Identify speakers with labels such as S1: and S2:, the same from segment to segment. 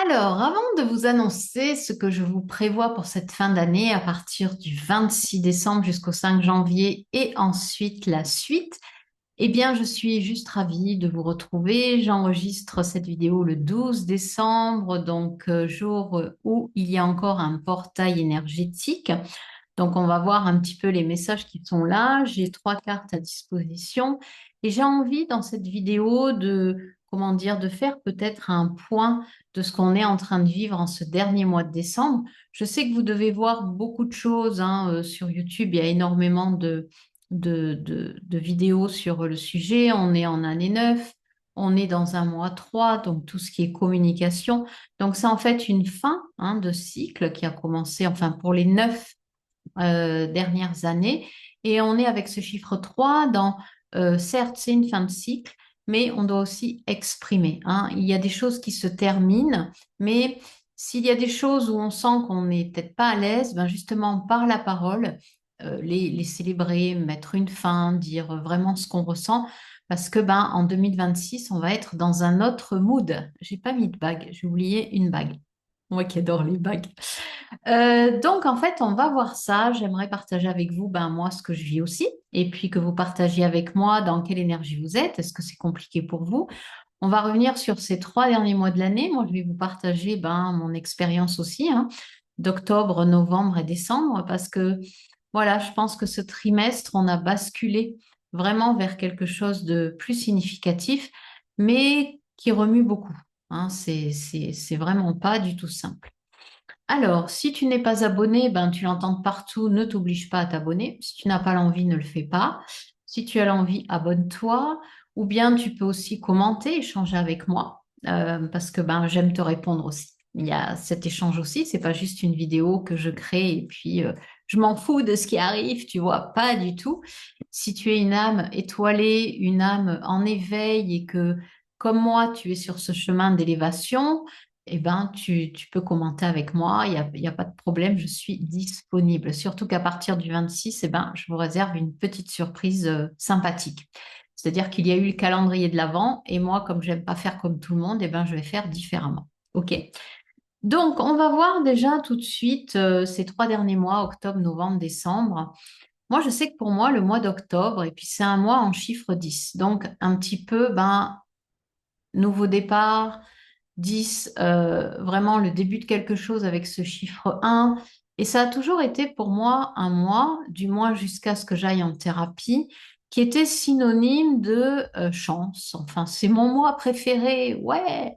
S1: Alors, avant de vous annoncer ce que je vous prévois pour cette fin d'année à partir du 26 décembre jusqu'au 5 janvier et ensuite la suite, eh bien, je suis juste ravie de vous retrouver. J'enregistre cette vidéo le 12 décembre, donc jour où il y a encore un portail énergétique. Donc, on va voir un petit peu les messages qui sont là. J'ai trois cartes à disposition et j'ai envie dans cette vidéo de, comment dire, de faire peut-être un point de ce qu'on est en train de vivre en ce dernier mois de décembre. Je sais que vous devez voir beaucoup de choses hein, sur YouTube. Il y a énormément de vidéos sur le sujet. On est en année 9. On est dans un mois 3, donc tout ce qui est communication. Donc, c'est en fait une fin hein, de cycle qui a commencé, enfin, pour les 9 dernières années. Et on est avec ce chiffre 3 dans, certes, c'est une fin de cycle, mais on doit aussi exprimer, hein. Il y a des choses qui se terminent, mais s'il y a des choses où on sent qu'on n'est peut-être pas à l'aise, ben justement, par la parole, les célébrer, mettre une fin, dire vraiment ce qu'on ressent. Parce que ben, en 2026, on va être dans un autre mood. J'ai pas mis de bague, j'ai oublié une bague. Moi qui adore les bagues. Donc, en fait, on va voir ça. J'aimerais partager avec vous, ben, moi, ce que je vis aussi, et puis que vous partagiez avec moi dans quelle énergie vous êtes. Est-ce que c'est compliqué pour vous? On va revenir sur ces 3 derniers mois de l'année. Moi, je vais vous partager ben, mon expérience aussi, hein, d'octobre, novembre et décembre, parce que, voilà, je pense que ce trimestre, on a basculé vraiment vers quelque chose de plus significatif, mais qui remue beaucoup, hein. C'est vraiment pas du tout simple. Alors, si tu n'es pas abonné, ben, tu l'entends de partout, ne t'oblige pas à t'abonner. Si tu n'as pas l'envie, ne le fais pas. Si tu as l'envie, abonne-toi. Ou bien tu peux aussi commenter, échanger avec moi, parce que ben, j'aime te répondre aussi. Il y a cet échange aussi, c'est pas juste une vidéo que je crée et puis je m'en fous de ce qui arrive, tu vois, pas du tout. Si tu es une âme étoilée, une âme en éveil et que, comme moi, tu es sur ce chemin d'élévation, eh ben, tu peux commenter avec moi, il y a pas de problème, je suis disponible. Surtout qu'à partir du 26, eh ben, je vous réserve une petite surprise sympathique. C'est-à-dire qu'il y a eu le calendrier de l'Avent et moi, comme j'aime pas faire comme tout le monde, eh ben, je vais faire différemment. OK? Donc, on va voir déjà tout de suite ces 3 derniers mois, octobre, novembre, décembre. Moi, je sais que pour moi, le mois d'octobre, et puis c'est un mois en chiffre 10. Donc, un petit peu, ben, nouveau départ 10, vraiment le début de quelque chose avec ce chiffre 1. Et ça a toujours été pour moi un mois, du moins jusqu'à ce que j'aille en thérapie, qui était synonyme de chance. Enfin, c'est mon mois préféré, ouais.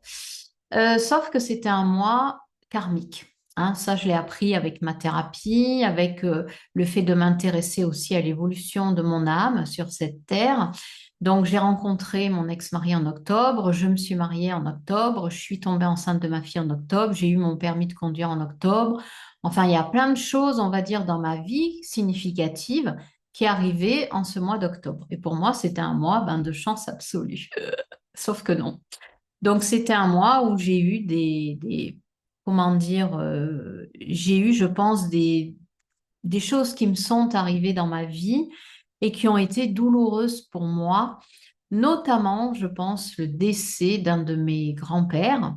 S1: Sauf que c'était un mois karmique. Hein, ça, je l'ai appris avec ma thérapie, avec le fait de m'intéresser aussi à l'évolution de mon âme sur cette terre. Donc, j'ai rencontré mon ex-mari en octobre, je me suis mariée en octobre, je suis tombée enceinte de ma fille en octobre, j'ai eu mon permis de conduire en octobre. Enfin, il y a plein de choses, on va dire, dans ma vie significatives qui arrivaient en ce mois d'octobre. Et pour moi, c'était un mois ben, de chance absolue. Sauf que non. Donc, c'était un mois où j'ai eu comment dire, j'ai eu, je pense, des choses qui me sont arrivées dans ma vie et qui ont été douloureuses pour moi, notamment, je pense, le décès d'un de mes grands-pères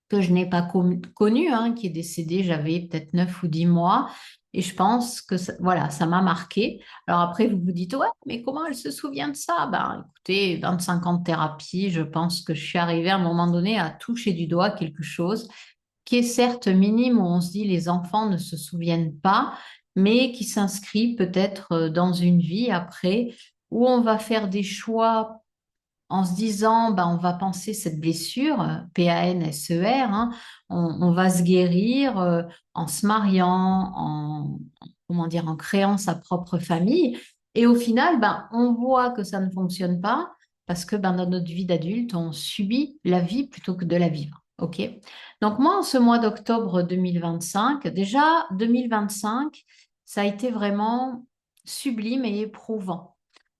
S1: que je n'ai pas connu, hein, qui est décédé, j'avais peut-être 9 ou 10 mois. Et je pense que voilà, ça m'a marqué. Alors après, vous vous dites, ouais, mais comment elle se souvient de ça? Ben, écoutez, 25 ans de thérapie, je pense que je suis arrivée à un moment donné à toucher du doigt quelque chose qui est certes minime, où on se dit les enfants ne se souviennent pas, mais qui s'inscrit peut-être dans une vie après, où on va faire des choix en se disant, ben, on va penser cette blessure, PANSER, hein, on va se guérir en se mariant, comment dire, en créant sa propre famille. Et au final, ben, on voit que ça ne fonctionne pas parce que ben, dans notre vie d'adulte, on subit la vie plutôt que de la vivre. OK? Donc moi, en ce mois d'octobre 2025, déjà 2025, ça a été vraiment sublime et éprouvant.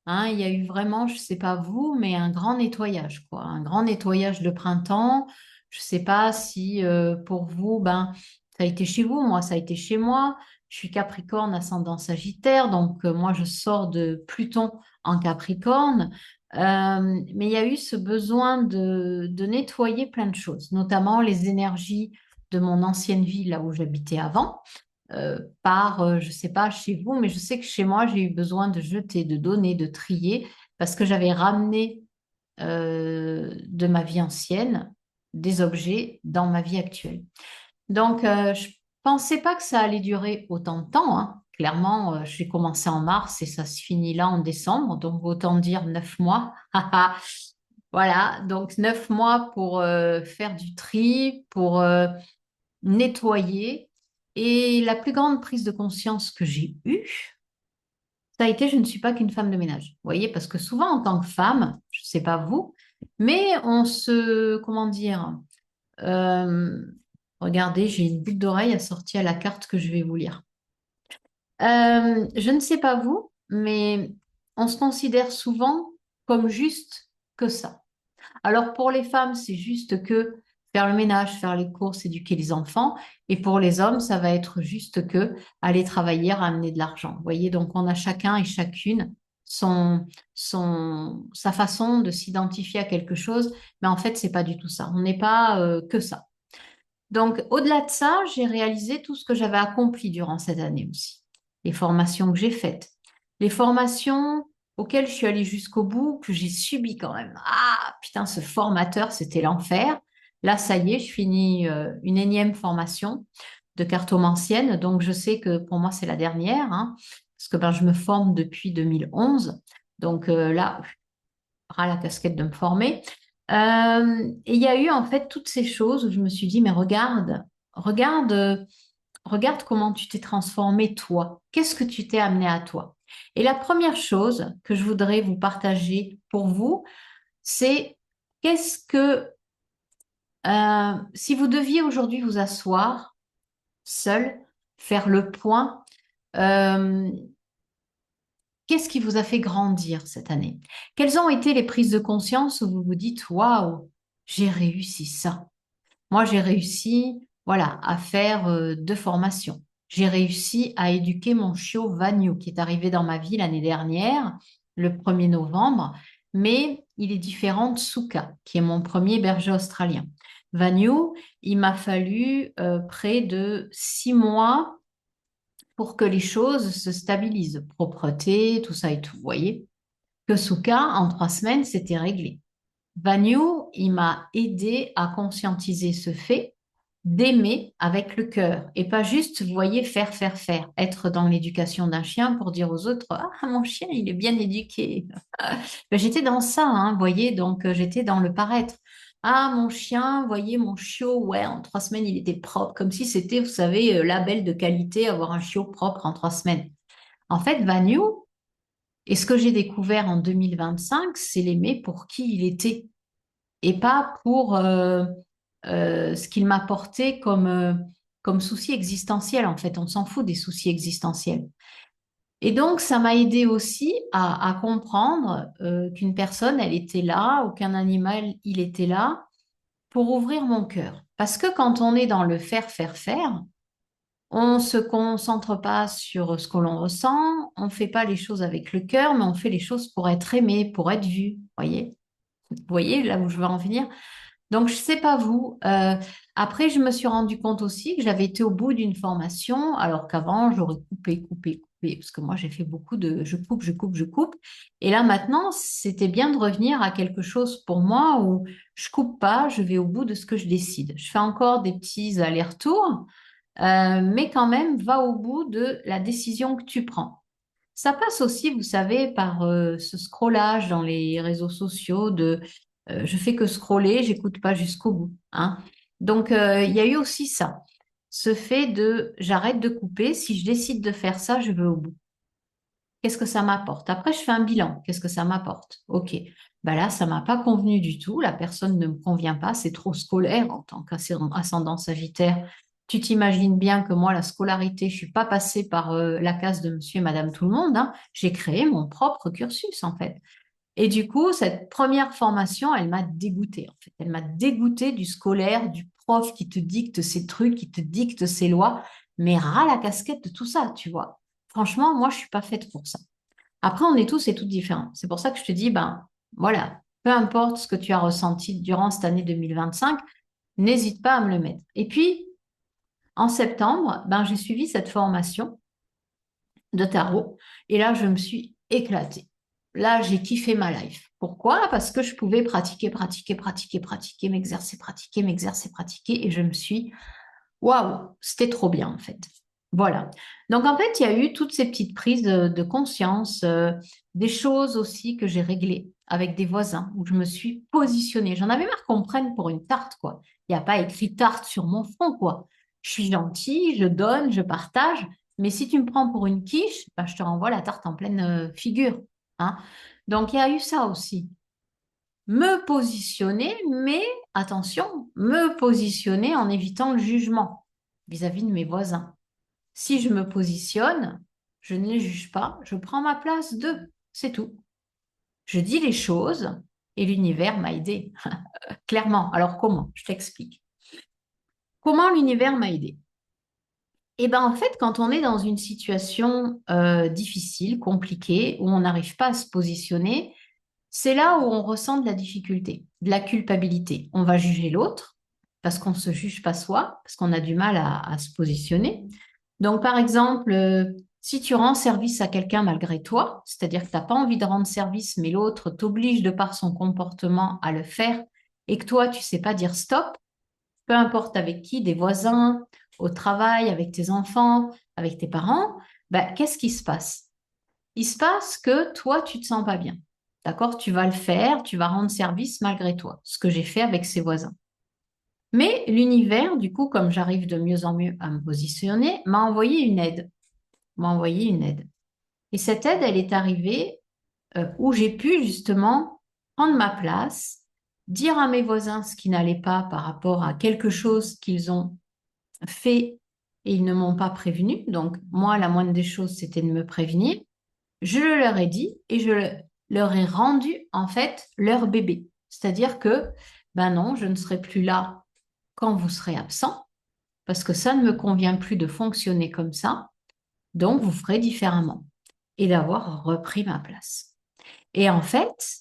S1: Hein, il y a eu vraiment, je ne sais pas vous, mais un grand nettoyage, quoi. Un grand nettoyage de printemps. Je ne sais pas si pour vous, ben, ça a été chez vous, moi, ça a été chez moi. Je suis Capricorne, ascendant Sagittaire, donc moi, je sors de Pluton en Capricorne. Mais il y a eu ce besoin de nettoyer plein de choses, notamment les énergies de mon ancienne vie, là où j'habitais avant, je ne sais pas chez vous, mais je sais que chez moi, j'ai eu besoin de jeter, de donner, de trier, parce que j'avais ramené de ma vie ancienne des objets dans ma vie actuelle. Donc, je pensais pas que ça allait durer autant de temps, hein. Clairement, j'ai commencé en mars et ça se finit là en décembre, donc autant dire 9 mois. Voilà, donc 9 mois pour faire du tri, pour nettoyer. Et la plus grande prise de conscience que j'ai eue, ça a été, je ne suis pas qu'une femme de ménage. Vous voyez, parce que souvent en tant que femme, je ne sais pas vous, mais comment dire, euh, regardez, j'ai une boucle d'oreille assortie à la carte que je vais vous lire. Je ne sais pas vous, mais on se considère souvent comme juste que ça. Alors pour les femmes, c'est juste que faire le ménage, faire les courses, éduquer les enfants. Et pour les hommes, ça va être juste que aller travailler, ramener de l'argent. Vous voyez, donc on a chacun et chacune sa façon de s'identifier à quelque chose, mais en fait, c'est pas du tout ça. On n'est pas que ça. Donc, au-delà de ça, j'ai réalisé tout ce que j'avais accompli durant cette année aussi. Les formations que j'ai faites, les formations auxquelles je suis allée jusqu'au bout, que j'ai subi quand même. Ah, putain, ce formateur, c'était l'enfer. Là, ça y est, je finis une énième formation de cartomancienne. Donc, je sais que pour moi, c'est la dernière, hein, parce que ben, je me forme depuis 2011. Donc là, ras la casquette de me former. Et il y a eu en fait toutes ces choses où je me suis dit, mais regarde, regarde comment tu t'es transformé toi. Qu'est-ce que tu t'es amené à toi? Et la première chose que je voudrais vous partager pour vous, c'est qu'est-ce que, si vous deviez aujourd'hui vous asseoir seul, faire le point, euh, qu'est-ce qui vous a fait grandir cette année? Quelles ont été les prises de conscience où vous vous dites, waouh, j'ai réussi ça. Moi, j'ai réussi, voilà, à faire 2 formations. J'ai réussi à éduquer mon chiot Vagnou, qui est arrivé dans ma vie l'année dernière, le 1er novembre, mais il est différent de Souka, qui est mon premier berger australien. Vagnou, il m'a fallu près de 6 mois pour que les choses se stabilisent, propreté, tout ça et tout, vous voyez. Que Souka, en 3 semaines, c'était réglé. Vagnou, il m'a aidé à conscientiser ce fait d'aimer avec le cœur et pas juste, vous voyez, faire, faire, faire, être dans l'éducation d'un chien pour dire aux autres, ah, mon chien, il est bien éduqué. Ben, j'étais dans ça, hein, vous voyez, donc j'étais dans le paraître. Ah, mon chien, vous voyez, mon chiot, ouais, en 3 semaines, il était propre, comme si c'était, vous savez, label de qualité, avoir un chiot propre en 3 semaines. En fait, Vagnou, et ce que j'ai découvert en 2025, c'est l'aimer pour qui il était et pas pour ce qu'il m'apportait comme souci existentiel. En fait, on s'en fout des soucis existentiels. Et donc, ça m'a aidé aussi à comprendre qu'une personne, elle était là, ou qu'un animal, il était là pour ouvrir mon cœur. Parce que quand on est dans le faire, faire, faire, on ne se concentre pas sur ce que l'on ressent, on ne fait pas les choses avec le cœur, mais on fait les choses pour être aimé, pour être vu. Vous voyez là où je veux en venir? Donc, je sais pas vous. Après, je me suis rendu compte aussi que j'avais été au bout d'une formation, alors qu'avant, j'aurais coupé, coupé, coupé, parce que moi, j'ai fait beaucoup de je coupe, je coupe, je coupe. Et là, maintenant, c'était bien de revenir à quelque chose pour moi où je coupe pas, je vais au bout de ce que je décide. Je fais encore des petits allers-retours, mais quand même, va au bout de la décision que tu prends. Ça passe aussi, vous savez, par ce scrollage dans les réseaux sociaux de je fais que scroller, j'écoute pas jusqu'au bout, hein. Donc, il y a eu aussi ça. Ce fait de j'arrête de couper, si je décide de faire ça, je vais au bout. Qu'est-ce que ça m'apporte? Après, je fais un bilan. Qu'est-ce que ça m'apporte? Ok. Ben là, ça m'a pas convenu du tout. La personne ne me convient pas. C'est trop scolaire en tant qu'ascendant Sagittaire. Tu t'imagines bien que moi, la scolarité, je suis pas passée par la case de monsieur et madame tout le monde, hein. J'ai créé mon propre cursus, en fait. Et du coup, cette première formation, elle m'a dégoûtée, en fait. Elle m'a dégoûtée du scolaire, du prof qui te dicte ses trucs, qui te dicte ses lois, mais ras la casquette de tout ça, tu vois. Franchement, moi, je suis pas faite pour ça. Après, on est tous et toutes différents. C'est pour ça que je te dis, ben, Voilà, peu importe ce que tu as ressenti durant cette année 2025, n'hésite pas à me le mettre. Et puis, en septembre, ben, j'ai suivi cette formation de tarot et là, je me suis éclatée. Là, j'ai kiffé ma life. Pourquoi? Parce que je pouvais pratiquer, m'exercer, pratiquer et je me suis waouh, c'était trop bien en fait. Voilà. Donc en fait, il y a eu toutes ces petites prises de conscience, des choses aussi que j'ai réglées avec des voisins, où je me suis positionnée. J'en avais marre qu'on me prenne pour une tarte, quoi. Il n'y a pas écrit tarte sur mon front, quoi. Je suis gentille, je donne, je partage, mais si tu me prends pour une quiche, bah, je te renvoie la tarte en pleine figure, hein. Donc il y a eu ça aussi. Me positionner, mais attention, me positionner en évitant le jugement vis-à-vis de mes voisins. Si je me positionne, je ne les juge pas, je prends ma place d'eux, c'est tout. Je dis les choses et l'univers m'a aidé, clairement. Alors comment? Je t'explique. Comment l'univers m'a aidé? Eh bien, en fait, quand on est dans une situation difficile, compliquée, où on n'arrive pas à se positionner, c'est là où on ressent de la difficulté, de la culpabilité. On va juger l'autre parce qu'on ne se juge pas soi, parce qu'on a du mal à se positionner. Donc, par exemple, si tu rends service à quelqu'un malgré toi, c'est-à-dire que tu n'as pas envie de rendre service, mais l'autre t'oblige de par son comportement à le faire, et que toi, tu sais pas dire stop, peu importe avec qui, des voisins, au travail, avec tes enfants, avec tes parents, ben, qu'est-ce qui se passe? Il se passe que toi, tu te sens pas bien. D'accord? Tu vas le faire, tu vas rendre service malgré toi, ce que j'ai fait avec ses voisins. Mais l'univers, du coup, comme j'arrive de mieux en mieux à me positionner, m'a envoyé une aide. M'a envoyé une aide. Et cette aide, elle est arrivée où j'ai pu justement prendre ma place, dire à mes voisins ce qui n'allait pas par rapport à quelque chose qu'ils ont fait et ils ne m'ont pas prévenu. Donc, moi, la moindre des choses, c'était de me prévenir. Je le leur ai dit et leur ai rendu en fait leur bébé. C'est-à-dire que, ben non, je ne serai plus là quand vous serez absent parce que ça ne me convient plus de fonctionner comme ça. Donc, vous ferez différemment et d'avoir repris ma place. Et en fait,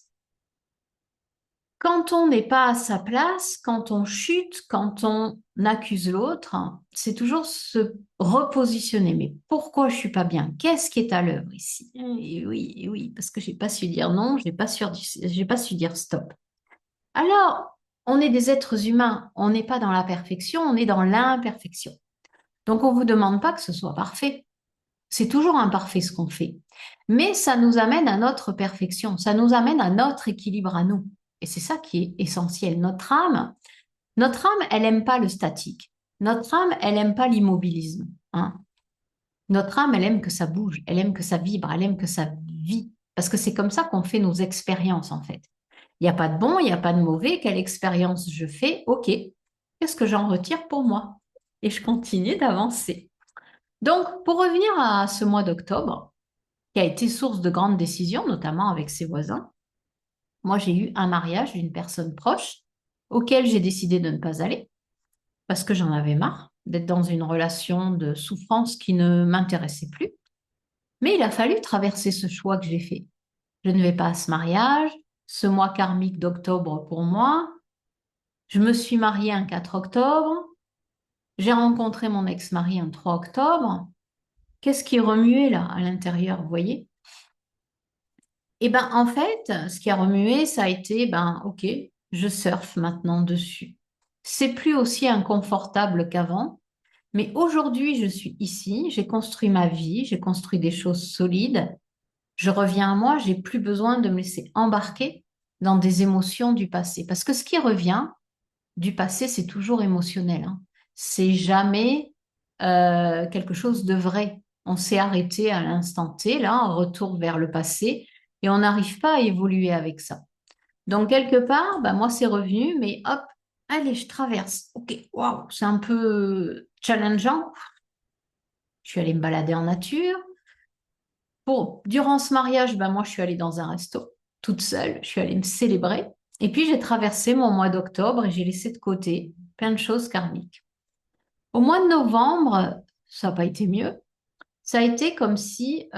S1: quand on n'est pas à sa place, quand on chute, quand on accuse l'autre, c'est toujours se repositionner. Mais pourquoi je suis pas bien? Qu'est-ce qui est à l'œuvre ici? Et oui, parce que j'ai pas su dire non, j'ai pas su dire stop. Alors, on est des êtres humains, on n'est pas dans la perfection, on est dans l'imperfection. Donc, on vous demande pas que ce soit parfait. C'est toujours imparfait ce qu'on fait. Mais ça nous amène à notre perfection, ça nous amène à notre équilibre à nous. Et c'est ça qui est essentiel. Notre âme, elle aime pas le statique. Notre âme, elle aime pas l'immobilisme, hein. Notre âme, elle aime que ça bouge, elle aime que ça vibre, elle aime que ça vit. Parce que c'est comme ça qu'on fait nos expériences, en fait. Il n'y a pas de bon, il n'y a pas de mauvais. Quelle expérience je fais? OK. Qu'est-ce que j'en retire pour moi? Et je continue d'avancer. Donc, pour revenir à ce mois d'octobre, qui a été source de grandes décisions, notamment avec ses voisins. Moi, j'ai eu un mariage d'une personne proche auquel j'ai décidé de ne pas aller parce que j'en avais marre d'être dans une relation de souffrance qui ne m'intéressait plus. Mais il a fallu traverser ce choix que j'ai fait. Je ne vais pas à ce mariage, ce mois karmique d'octobre pour moi. Je me suis mariée un 4 octobre. J'ai rencontré mon ex-mari un 3 octobre. Qu'est-ce qui remuait là à l'intérieur, vous voyez? Et ben en fait, ce qui a remué, ça a été, ben ok, je surfe maintenant dessus. C'est plus aussi inconfortable qu'avant, mais aujourd'hui, je suis ici, j'ai construit ma vie, j'ai construit des choses solides. Je reviens à moi, j'ai plus besoin de me laisser embarquer dans des émotions du passé. Parce que ce qui revient du passé, c'est toujours émotionnel, hein. C'est jamais quelque chose de vrai. On s'est arrêté à l'instant T, là, un retour vers le passé, et on n'arrive pas à évoluer avec ça. Donc, quelque part, bah, moi, c'est revenu, mais hop, allez, je traverse. Ok, waouh, c'est un peu challengeant. Je suis allée me balader en nature. Durant ce mariage, bah, moi, je suis allée dans un resto, toute seule. Je suis allée me célébrer. Et puis, j'ai traversé mon mois d'octobre et j'ai laissé de côté plein de choses karmiques. Au mois de novembre, ça n'a pas été mieux. Ça a été comme si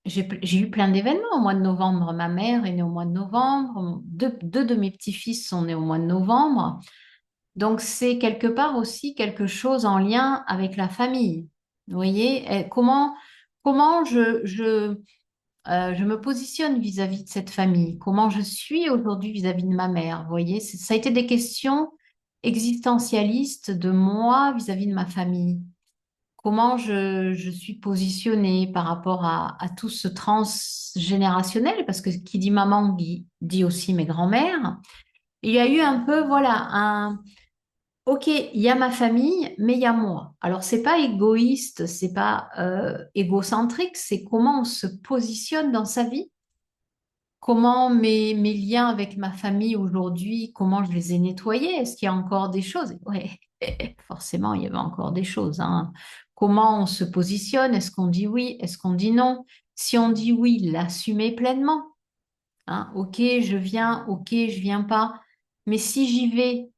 S1: j'ai eu plein d'événements au mois de novembre. Ma mère est née au mois de novembre. Deux de mes petits-fils sont nés au mois de novembre. Donc, c'est quelque part aussi quelque chose en lien avec la famille. Vous voyez, comment je me positionne vis-à-vis de cette famille? Comment je suis aujourd'hui vis-à-vis de ma mère? Vous voyez, ça a été des questions existentialistes de moi vis-à-vis de ma famille. Comment je suis positionnée par rapport à tout ce transgénérationnel? Parce que qui dit maman dit aussi mes grands-mères. Il y a eu un peu, voilà, ok, il y a ma famille, mais il y a moi. Alors, c'est pas égoïste, c'est pas égocentrique, c'est comment on se positionne dans sa vie, comment mes liens avec ma famille aujourd'hui, comment je les ai nettoyés, est-ce qu'il y a encore des choses? Oui, forcément, il y avait encore des choses, hein. Comment on se positionne? Est-ce qu'on dit oui? Est-ce qu'on dit non? Si on dit oui, l'assumer pleinement, hein. Ok, je viens, ok, je viens pas. Mais si j'y vais,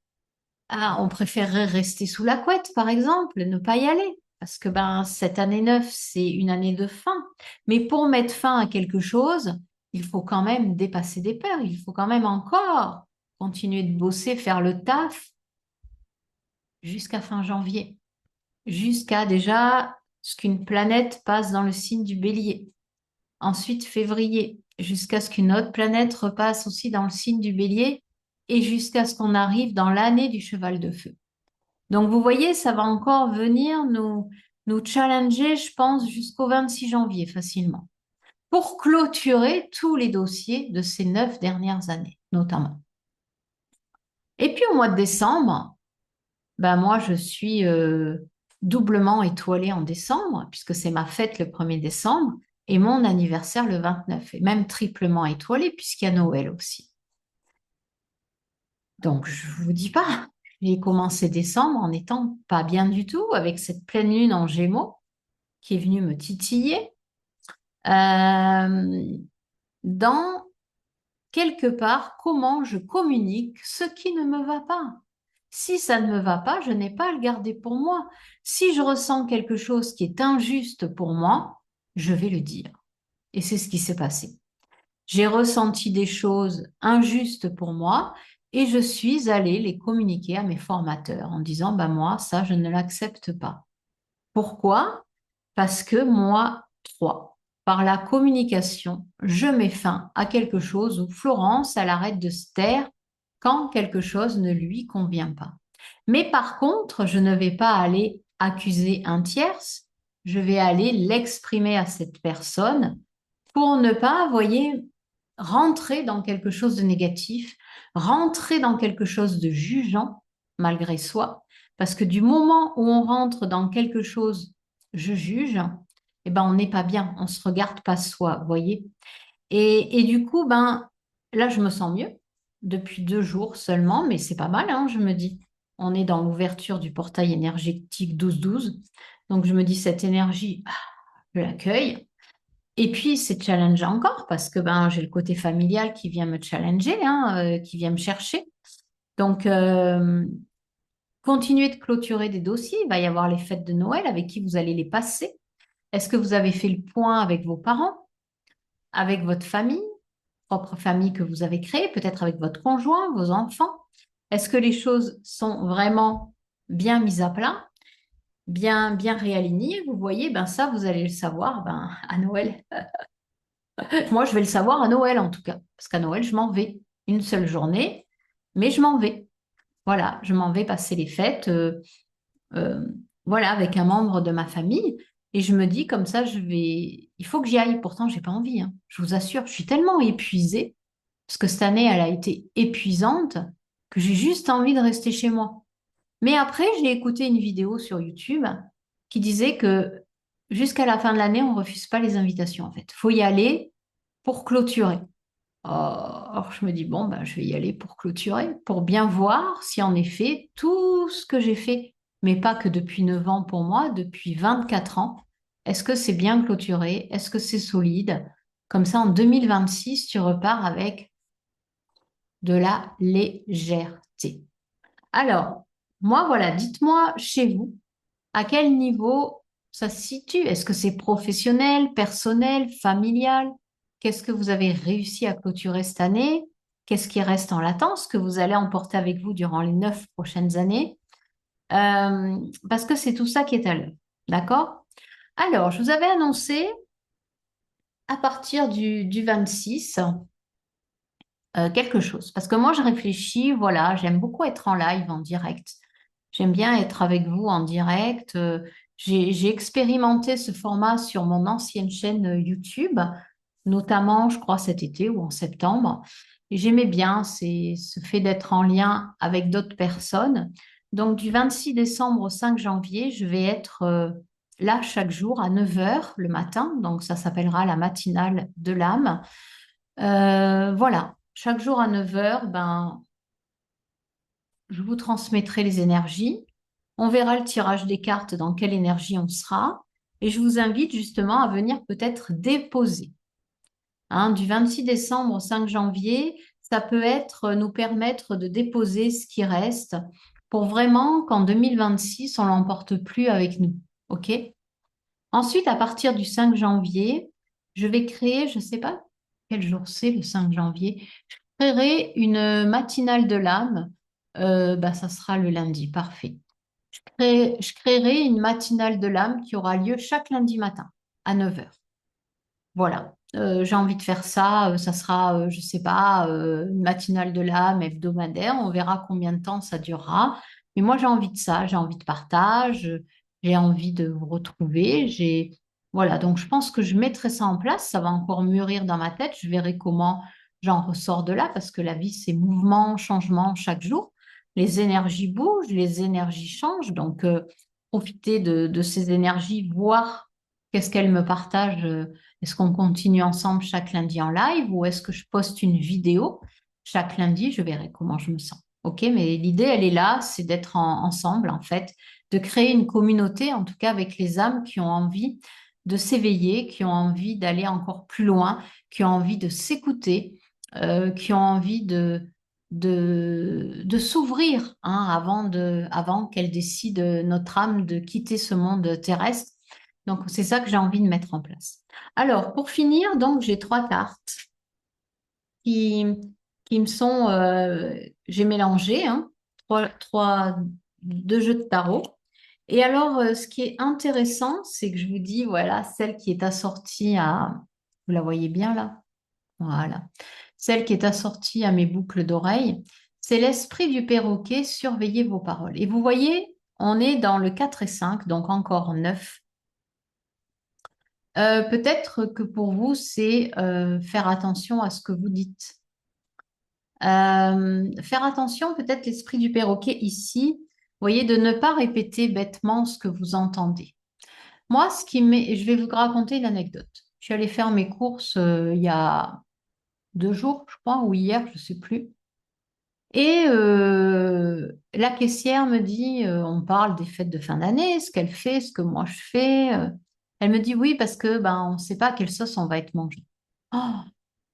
S1: ah, on préférerait rester sous la couette, par exemple, ne pas y aller. Parce que ben, cette année 9, c'est une année de fin. Mais pour mettre fin à quelque chose, il faut quand même dépasser des peurs. Il faut quand même encore continuer de bosser, faire le taf jusqu'à fin janvier. Jusqu'à déjà ce qu'une planète passe dans le signe du Bélier. Ensuite, février, jusqu'à ce qu'une autre planète repasse aussi dans le signe du Bélier et jusqu'à ce qu'on arrive dans l'année du cheval de feu. Donc, vous voyez, ça va encore venir nous challenger, je pense, jusqu'au 26 janvier facilement, pour clôturer tous les dossiers de ces 9 dernières années, notamment. Et puis, au mois de décembre, ben moi, je suis doublement étoilée en décembre, puisque c'est ma fête le 1er décembre et mon anniversaire le 29, et même triplement étoilée, puisqu'il y a Noël aussi. Donc, je vous dis pas, j'ai commencé décembre en n'étant pas bien du tout, avec cette pleine lune en Gémeaux qui est venue me titiller, euh, dans quelque part comment je communique ce qui ne me va pas. Si ça ne me va pas, je n'ai pas à le garder pour moi. Si je ressens quelque chose qui est injuste pour moi, je vais le dire. Et c'est ce qui s'est passé. J'ai ressenti des choses injustes pour moi et je suis allée les communiquer à mes formateurs en disant, bah moi, ça, je ne l'accepte pas. Pourquoi? Parce que moi, 3, par la communication, je mets fin à quelque chose où Florence, elle arrête de se taire quand quelque chose ne lui convient pas. Mais par contre, je ne vais pas aller accuser un tierce, je vais aller l'exprimer à cette personne pour ne pas, voyez, rentrer dans quelque chose de négatif, rentrer dans quelque chose de jugeant malgré soi, parce que du moment où on rentre dans quelque chose, je juge, eh ben on n'est pas bien, on se regarde pas soi, voyez. Et du coup, ben là, je me sens mieux depuis 2 jours seulement, mais c'est pas mal, hein, je me dis. On est dans l'ouverture du portail énergétique 12-12. Donc, je me dis, cette énergie, je l'accueille. Et puis, c'est challengeant encore parce que ben, j'ai le côté familial qui vient me challenger, hein, qui vient me chercher. Donc, continuez de clôturer des dossiers. Il va y avoir les fêtes de Noël avec qui vous allez les passer. Est-ce que vous avez fait le point avec vos parents, avec votre famille, propre famille que vous avez créée, peut-être avec votre conjoint, vos enfants? Est-ce que les choses sont vraiment bien mises à plat, bien réalignées? Vous voyez, ben ça, vous allez le savoir ben, à Noël. Moi, je vais le savoir à Noël en tout cas, parce qu'à Noël, je m'en vais une seule journée, mais je m'en vais. Voilà, je m'en vais passer les fêtes, euh, voilà, avec un membre de ma famille. Et je me dis comme ça, il faut que j'y aille. Pourtant, j'ai pas envie, hein. Je vous assure, je suis tellement épuisée, parce que cette année, elle a été épuisante, que j'ai juste envie de rester chez moi. Mais après, j'ai écouté une vidéo sur YouTube qui disait que jusqu'à la fin de l'année, on ne refuse pas les invitations, en fait. Il faut y aller pour clôturer. Alors, je me dis, bon, ben, je vais y aller pour clôturer, pour bien voir si en effet, tout ce que j'ai fait, mais pas que depuis 9 ans pour moi, depuis 24 ans, est-ce que c'est bien clôturé? Est-ce que c'est solide? Comme ça, en 2026, tu repars avec de la légèreté. Alors, moi, voilà, dites-moi chez vous, à quel niveau ça se situe? Est-ce que c'est professionnel, personnel, familial? Qu'est-ce que vous avez réussi à clôturer cette année? Qu'est-ce qui reste en latence que vous allez emporter avec vous durant les 9 prochaines années? Parce que c'est tout ça qui est à l'œuvre. D'accord? Alors, je vous avais annoncé à partir du 26 quelque chose. Parce que moi, je réfléchis, voilà, j'aime beaucoup être en live, en direct. J'aime bien être avec vous en direct. J'ai expérimenté ce format sur mon ancienne chaîne YouTube, notamment, je crois, cet été ou en septembre. Et j'aimais bien ce fait d'être en lien avec d'autres personnes. Donc, du 26 décembre au 5 janvier, je vais être là chaque jour à 9 heures le matin. Donc, ça s'appellera la matinale de l'âme. Voilà, chaque jour à 9 heures, ben, je vous transmettrai les énergies. On verra le tirage des cartes, dans quelle énergie on sera. Et je vous invite justement à venir peut-être déposer. Hein, du 26 décembre au 5 janvier, ça peut être nous permettre de déposer ce qui reste pour vraiment qu'en 2026, on l'emporte plus avec nous. OK? Ensuite, à partir du 5 janvier, je vais créer, je ne sais pas quel jour c'est le 5 janvier, je créerai une matinale de l'âme. Bah, ça sera le lundi, parfait. Je créerai une matinale de l'âme qui aura lieu chaque lundi matin à 9 heures. Voilà. J'ai envie de faire ça. Ça sera, je sais pas, une matinale de l'âme hebdomadaire. On verra combien de temps ça durera. Mais moi, j'ai envie de ça. J'ai envie de partage. J'ai envie de vous retrouver. Voilà. Donc, je pense que je mettrai ça en place. Ça va encore mûrir dans ma tête. Je verrai comment j'en ressors de là parce que la vie, c'est mouvement, changement chaque jour. Les énergies bougent, les énergies changent. Donc, profiter de ces énergies, voir qu'est-ce qu'elles me partagent. Est-ce qu'on continue ensemble chaque lundi en live ou est-ce que je poste une vidéo chaque lundi? Je verrai comment je me sens. OK, mais l'idée, elle est là, c'est d'être ensemble, en fait, de créer une communauté, en tout cas avec les âmes qui ont envie de s'éveiller, qui ont envie d'aller encore plus loin, qui ont envie de s'écouter, qui ont envie de s'ouvrir hein, avant qu'elle décide, notre âme, de quitter ce monde terrestre. Donc, c'est ça que j'ai envie de mettre en place. Alors, pour finir, donc, j'ai trois cartes qui, qui me sont, j'ai mélangé, hein, deux jeux de tarot. Et alors, ce qui est intéressant, c'est que je vous dis, voilà, celle qui est assortie vous la voyez bien là? Voilà. Celle qui est assortie à mes boucles d'oreilles, c'est l'esprit du perroquet, surveillez vos paroles. Et vous voyez, on est dans le 4 et 5, donc encore 9. Peut-être que pour vous, c'est faire attention à ce que vous dites. Faire attention, peut-être l'esprit du perroquet ici, vous voyez, de ne pas répéter bêtement ce que vous entendez. Moi, je vais vous raconter une anecdote. Je suis allée faire mes courses il y a 2 jours, je crois, ou hier, je ne sais plus. Et la caissière me dit, on parle des fêtes de fin d'année, ce qu'elle fait, ce que moi je fais. Elle me dit oui parce que ben on ne sait pas à quelle sauce on va être mangé. Oh,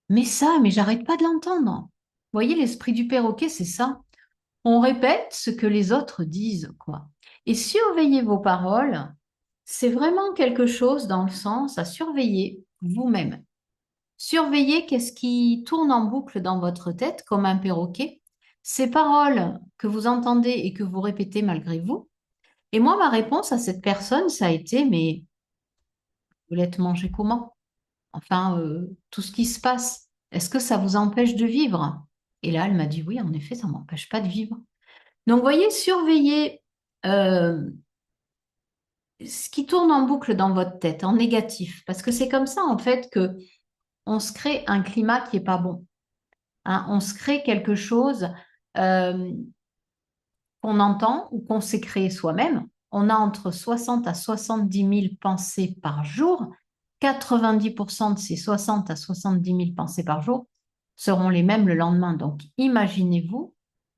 S1: mais j'arrête pas de l'entendre. Vous voyez, l'esprit du perroquet, c'est ça. On répète ce que les autres disent, quoi. Et surveiller vos paroles, c'est vraiment quelque chose dans le sens à surveiller vous-même. Surveillez qu'est-ce qui tourne en boucle dans votre tête comme un perroquet, ces paroles que vous entendez et que vous répétez malgré vous. Et moi, ma réponse à cette personne, ça a été, mais vous l'êtes mangé comment? Enfin, tout ce qui se passe, est-ce que ça vous empêche de vivre? Et là, elle m'a dit, oui, en effet, ça ne m'empêche pas de vivre. Donc, voyez, surveillez euh, ce qui tourne en boucle dans votre tête, en négatif, parce que c'est comme ça, en fait, que on se crée un climat qui est pas bon. Hein. On se crée quelque chose euh, qu'on entend ou qu'on s'est créé soi-même. On a entre 60 à 70 000 pensées par jour. 90% de ces 60 à 70 000 pensées par jour seront les mêmes le lendemain. Donc, imaginez-vous,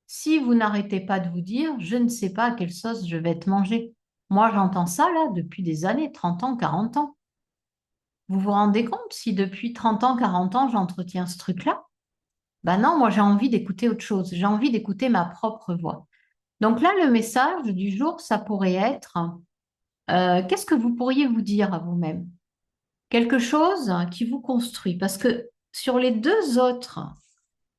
S1: si vous n'arrêtez pas de vous dire, je ne sais pas à quelle sauce je vais être mangé. Moi, j'entends ça là depuis des années, 30 ans, 40 ans. Vous vous rendez compte si depuis 30 ans, 40 ans, j'entretiens ce truc-là? Ben non, moi j'ai envie d'écouter autre chose. J'ai envie d'écouter ma propre voix. Donc là, le message du jour, ça pourrait être, Qu'est-ce que vous pourriez vous dire à vous-même? Quelque chose qui vous construit. Parce que sur les deux autres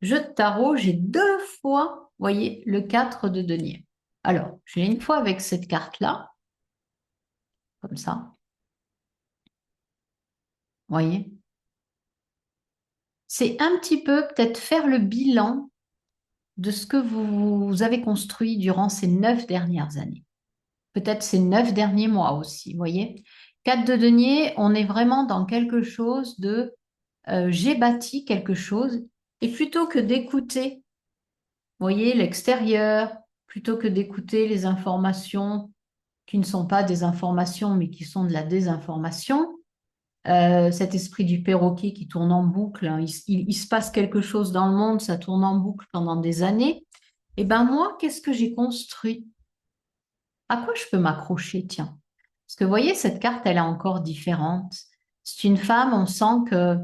S1: jeux de tarot, j'ai deux fois, vous voyez, le 4 de denier. Alors, j'ai une fois avec cette carte-là, comme ça, vous voyez. C'est un petit peu peut-être faire le bilan de ce que vous avez construit durant ces 9 dernières années. Peut-être ces 9 derniers mois aussi, vous voyez. 4 de denier, on est vraiment dans quelque chose de j'ai bâti quelque chose et plutôt que d'écouter, vous voyez, l'extérieur, plutôt que d'écouter les informations qui ne sont pas des informations mais qui sont de la désinformation, cet esprit du perroquet qui tourne en boucle, hein, il se passe quelque chose dans le monde, ça tourne en boucle pendant des années. Et ben moi, qu'est-ce que j'ai construit? À quoi je peux m'accrocher, tiens? Parce que vous voyez, cette carte, elle est encore différente. C'est une femme, on sent que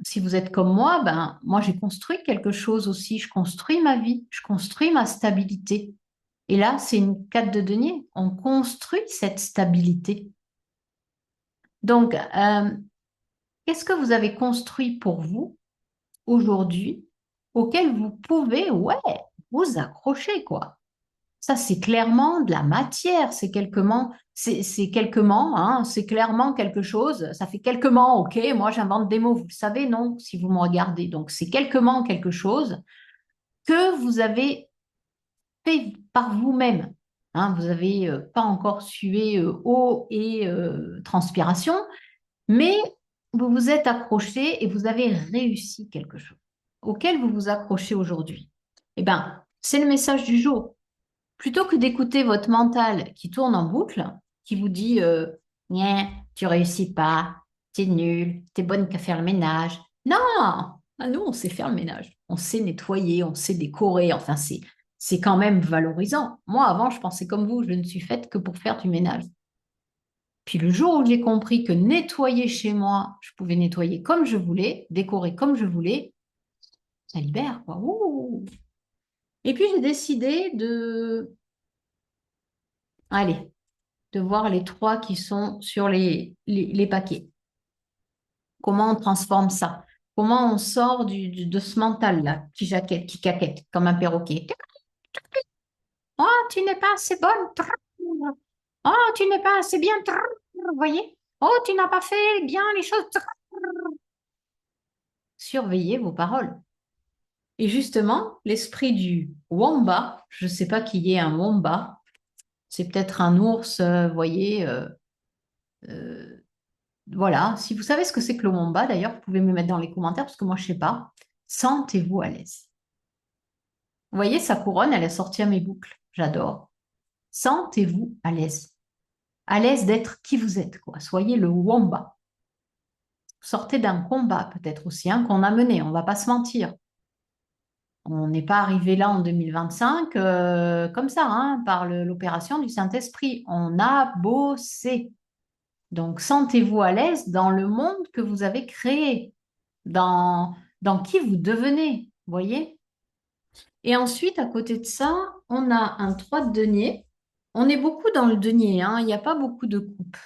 S1: si vous êtes comme moi, ben moi j'ai construit quelque chose aussi. Je construis ma vie, je construis ma stabilité. Et là, c'est une carte de denier. On construit cette stabilité. Donc, qu'est-ce que vous avez construit pour vous aujourd'hui auquel vous pouvez, ouais, vous accrocher, quoi? Ça, c'est clairement de la matière. C'est quelques mants, hein, c'est clairement quelque chose. Ça fait quelques mants, ok. Moi, j'invente des mots, vous le savez, non, si vous me regardez. Donc, c'est quelques mants, quelque chose que vous avez fait par vous-même. Hein, vous n'avez pas encore sué eau et transpiration, mais vous vous êtes accroché et vous avez réussi quelque chose auquel vous vous accrochez aujourd'hui. Eh bien, c'est le message du jour. Plutôt que d'écouter votre mental qui tourne en boucle, qui vous dit Nya, tu réussis pas, t'es nul, t'es bonne qu'à faire le ménage. Non! Ah, nous, on sait faire le ménage. On sait nettoyer, on sait décorer. Enfin, c'est quand même valorisant. Moi, avant, je pensais comme vous, je ne suis faite que pour faire du ménage. Puis le jour où j'ai compris que nettoyer chez moi, je pouvais nettoyer comme je voulais, décorer comme je voulais, ça libère, quoi. Ouh. Et puis j'ai décidé allez, de voir les trois qui sont sur les paquets. Comment on transforme ça? Comment on sort de ce mental-là, qui caquette, comme un perroquet. Oh, tu n'es pas assez bonne. Oh, tu n'es pas assez bien. Vous voyez? Oh, tu n'as pas fait bien les choses. Surveillez vos paroles. Et justement, l'esprit du wamba, je ne sais pas qui est un wamba, c'est peut-être un ours, vous voyez, euh, voilà. Si vous savez ce que c'est que le wamba, d'ailleurs, vous pouvez me mettre dans les commentaires parce que moi, je ne sais pas. Sentez-vous à l'aise. Vous voyez, sa couronne, elle est sortie à mes boucles. J'adore. Sentez-vous à l'aise. À l'aise d'être qui vous êtes, quoi. Soyez le wamba. Sortez d'un combat, peut-être aussi, hein, qu'on a mené. On ne va pas se mentir. On n'est pas arrivé là en 2025 comme ça, hein, par l'opération du Saint-Esprit. On a bossé. Donc, sentez-vous à l'aise dans le monde que vous avez créé, dans qui vous devenez, voyez? Et ensuite, à côté de ça, on a un 3 de denier. On est beaucoup dans le denier, hein, il n'y a pas beaucoup de coupes.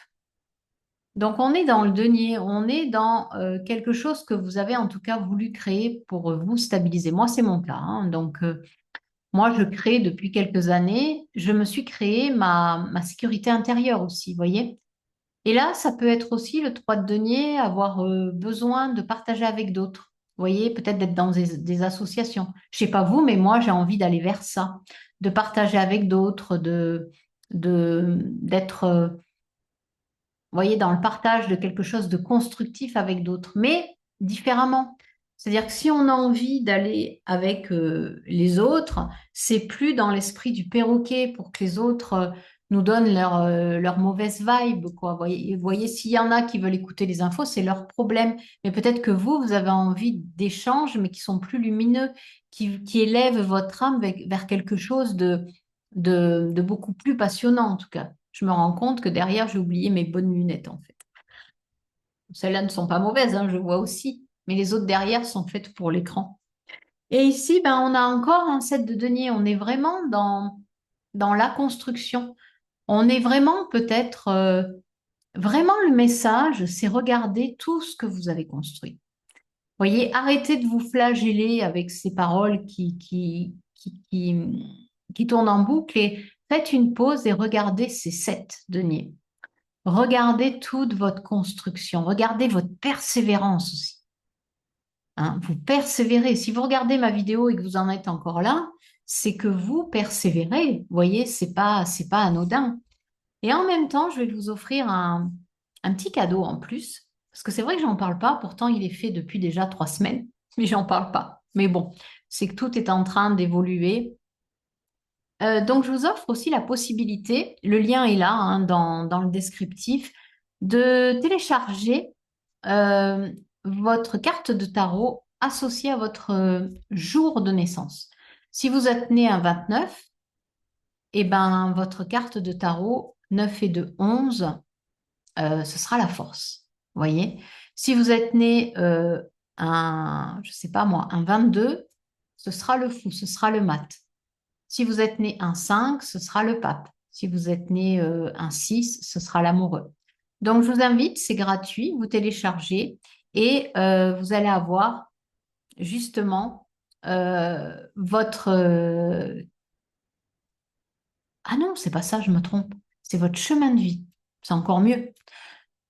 S1: Donc, on est dans le denier, on est dans quelque chose que vous avez en tout cas voulu créer pour vous stabiliser. Moi, c'est mon cas, hein. Donc, moi, je crée depuis quelques années, je me suis créé ma sécurité intérieure aussi, vous voyez? Et là, ça peut être aussi le 3 de denier, avoir besoin de partager avec d'autres. Vous voyez, peut-être d'être dans des associations. Je sais pas vous, mais moi, j'ai envie d'aller vers ça, de partager avec d'autres, d'être, vous voyez, dans le partage de quelque chose de constructif avec d'autres, mais différemment. C'est-à-dire que si on a envie d'aller avec les autres, c'est plus dans l'esprit du perroquet pour que les autres nous donnent leur mauvaise vibe, quoi. Vous voyez, s'il y en a qui veulent écouter les infos, c'est leur problème. Mais peut-être que vous avez envie d'échanges, mais qui sont plus lumineux, qui élèvent votre âme vers quelque chose de beaucoup plus passionnant, en tout cas. Je me rends compte que derrière, j'ai oublié mes bonnes lunettes, en fait. Celles-là ne sont pas mauvaises, hein, je vois aussi, mais les autres derrière sont faites pour l'écran. Et ici, ben, on a encore un set de deniers. On est vraiment dans la construction. On est vraiment peut-être, vraiment le message, c'est regarder tout ce que vous avez construit. Voyez, arrêtez de vous flageller avec ces paroles qui tournent en boucle et faites une pause et regardez ces 7 deniers. Regardez toute votre construction, regardez votre persévérance aussi. Hein. Vous persévérez. Si vous regardez ma vidéo et que vous en êtes encore là, c'est que vous persévérez. Vous voyez, c'est pas anodin. Et en même temps, je vais vous offrir un petit cadeau en plus, parce que c'est vrai que j'en parle pas, pourtant il est fait depuis déjà 3 semaines, mais j'en parle pas. Mais bon, c'est que tout est en train d'évoluer. Donc je vous offre aussi la possibilité, le lien est là hein, dans le descriptif, de télécharger euh, votre carte de tarot associée à votre jour de naissance. Si vous êtes né un 29, eh ben, votre carte de tarot 9 et 2, 11, ce sera la force. Vous voyez? Si vous êtes né je sais pas moi, un 22, ce sera le fou, ce sera le mat. Si vous êtes né un 5, ce sera le pape. Si vous êtes né un 6, ce sera l'amoureux. Donc, je vous invite, c'est gratuit, vous téléchargez et vous allez avoir justement votre... Ah non, c'est pas ça, je me trompe. C'est votre chemin de vie. C'est encore mieux.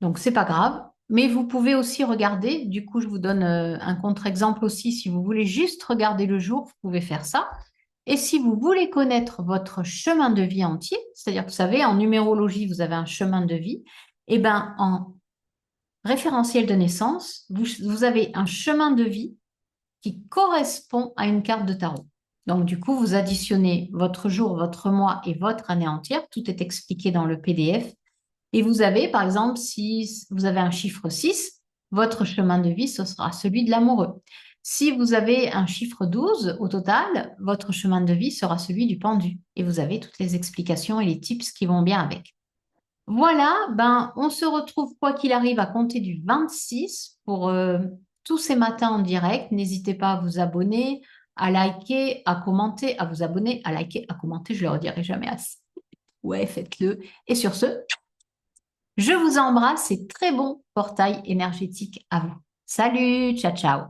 S1: Donc, c'est pas grave. Mais vous pouvez aussi regarder, du coup, je vous donne un contre-exemple aussi. Si vous voulez juste regarder le jour, vous pouvez faire ça. Et si vous voulez connaître votre chemin de vie entier, c'est-à-dire, vous savez, en numérologie, vous avez un chemin de vie, et bien en référentiel de naissance, vous avez un chemin de vie qui correspond à une carte de tarot. Donc, du coup, vous additionnez votre jour, votre mois et votre année entière. Tout est expliqué dans le PDF. Et vous avez, par exemple, si vous avez un chiffre 6, votre chemin de vie, ce sera celui de l'amoureux. Si vous avez un chiffre 12 au total, votre chemin de vie sera celui du pendu. Et vous avez toutes les explications et les tips qui vont bien avec. Voilà, ben, on se retrouve quoi qu'il arrive à compter du 26 pour tous ces matins en direct. N'hésitez pas à vous abonner, à liker, à commenter, à vous abonner, à liker, à commenter. Je ne le redirai jamais assez. Ouais, faites-le. Et sur ce, je vous embrasse et très bon portail énergétique à vous. Salut, ciao, ciao.